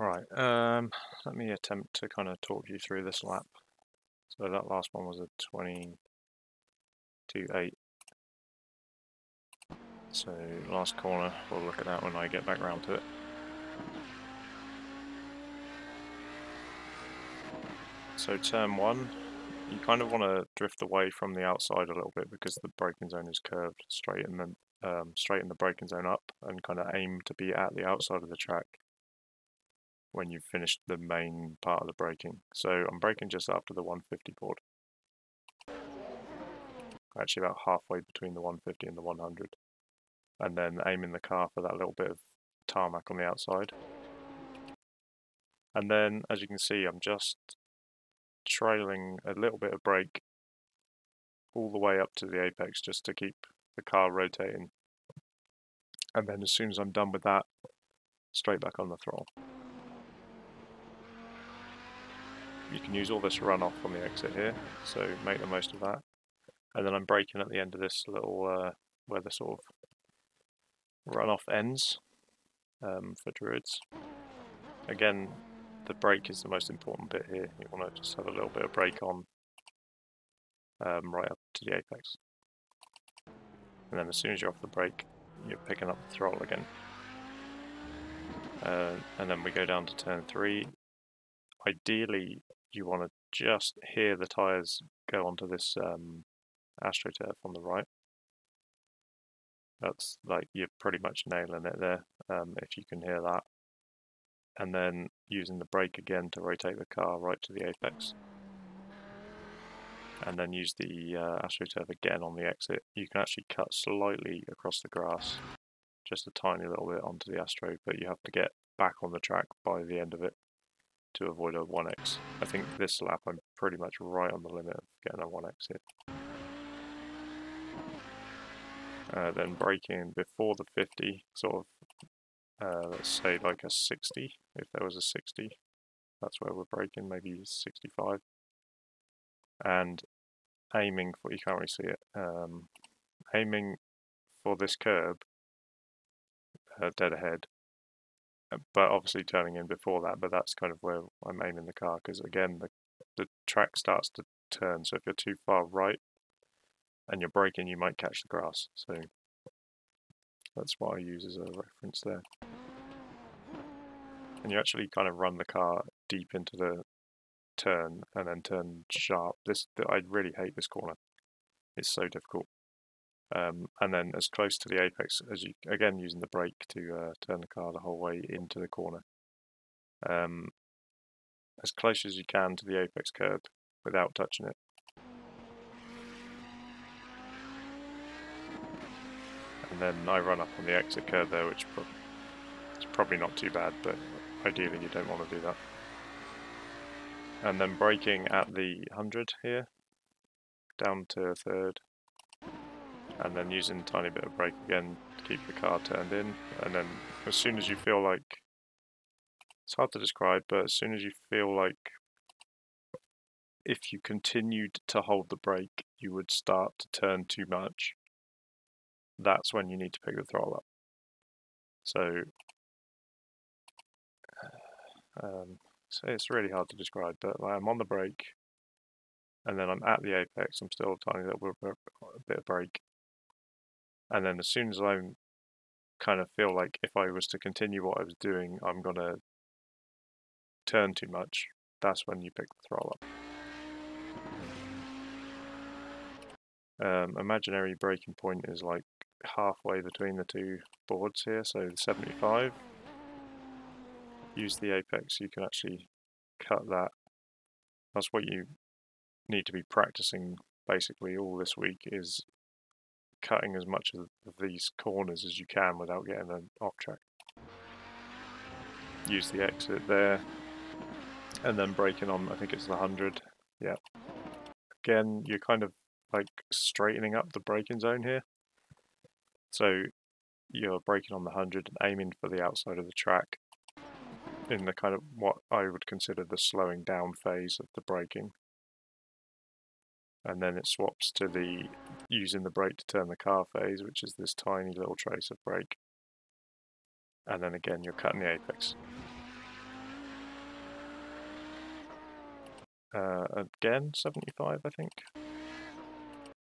Right, let me attempt to kind of talk you through this lap. So that last one was a 22.8. So last corner, we'll look at that when I get back around to it. So turn one, you kind of want to drift away from the outside a little bit because the braking zone is curved, straighten the braking zone up and kind of aim to be at the outside of the track when you've finished the main part of the braking. So I'm braking just after the 150 board. Actually about halfway between the 150 and the 100. And then aiming the car for that little bit of tarmac on the outside. And then, as you can see, I'm just trailing a little bit of brake all the way up to the apex just to keep the car rotating. And then as soon as I'm done with that, straight back on the throttle. You can use all this runoff on the exit here, so make the most of that. And then I'm braking at the end of this little, where the sort of runoff ends for druids. Again, the brake is the most important bit here. You want to just have a little bit of brake on right up to the apex. And then as soon as you're off the brake, you're picking up the throttle again. And then we go down to turn 3. Ideally, you want to just hear the tyres go onto this AstroTurf on the right. That's like, you're pretty much nailing it there, if you can hear that. And then using the brake again to rotate the car right to the apex. And then use the AstroTurf again on the exit. You can actually cut slightly across the grass, just a tiny little bit onto the Astro, but you have to get back on the track by the end of it to avoid a 1x. I think this lap I'm pretty much right on the limit of getting a 1x hit. Then braking before the 50, sort of, let's say like a 60, if there was a 60. That's where we're braking, maybe 65. And aiming for, you can't really see it, aiming for this curb dead ahead, but obviously turning in before that, but that's kind of where I'm aiming the car, because again the track starts to turn, so if you're too far right and you're braking you might catch the grass, so that's what I use as a reference there. And you actually kind of run the car deep into the turn and then turn sharp. I really hate this corner. It's so difficult. And then as close to the apex as you, again using the brake to turn the car the whole way into the corner. As close as you can to the apex curb without touching it. And then I run up on the exit curb there, which is probably not too bad, but ideally you don't want to do that. And then braking at the 100 here, down to third, and then using a tiny bit of brake again to keep the car turned in. And then as soon as you feel like, it's hard to describe, but as soon as you feel like if you continued to hold the brake you would start to turn too much, that's when you need to pick the throttle up. So it's really hard to describe, but like, I'm on the brake and then I'm at the apex, I'm still a tiny little bit of brake, and then as soon as I kind of feel like if I was to continue what I was doing I'm gonna turn too much, that's when you pick the throttle up. Imaginary braking point is like halfway between the two boards here, so the 75. Use the apex, you can actually cut that. That's what you need to be practicing basically all this week, is cutting as much of these corners as you can without getting an off track. Use the exit there, and then braking on, I think it's the 100. Yeah. Again, you're kind of like straightening up the braking zone here. So you're braking on the 100 and aiming for the outside of the track in the kind of what I would consider the slowing down phase of the braking. And then it swaps to the using the brake to turn the car phase, which is this tiny little trace of brake. And then again, you're cutting the apex. Again, 75, I think.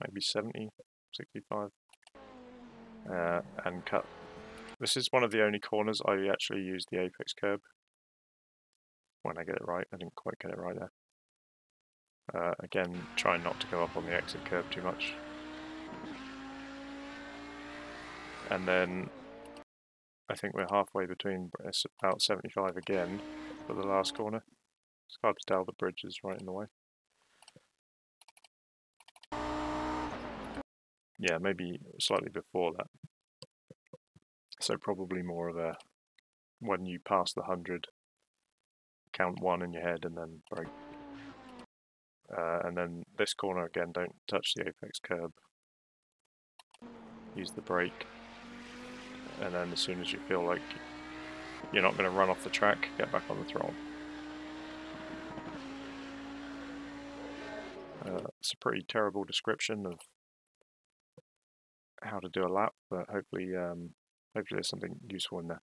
Maybe 70, 65. And cut. This is one of the only corners I actually use the apex curb. When I get it right, I didn't quite get it right there. Again, trying not to go up on the exit curb too much. And then I think we're halfway between, it's about 75 again for the last corner. It's hard to tell, the bridge is right in the way. Yeah, maybe slightly before that. So probably more of a, when you pass the 100, count 1 in your head and then brake. And then this corner again, don't touch the apex curb. Use the brake. And then as soon as you feel like you're not going to run off the track, get back on the throttle. It's a pretty terrible description of how to do a lap, but hopefully there's something useful in there.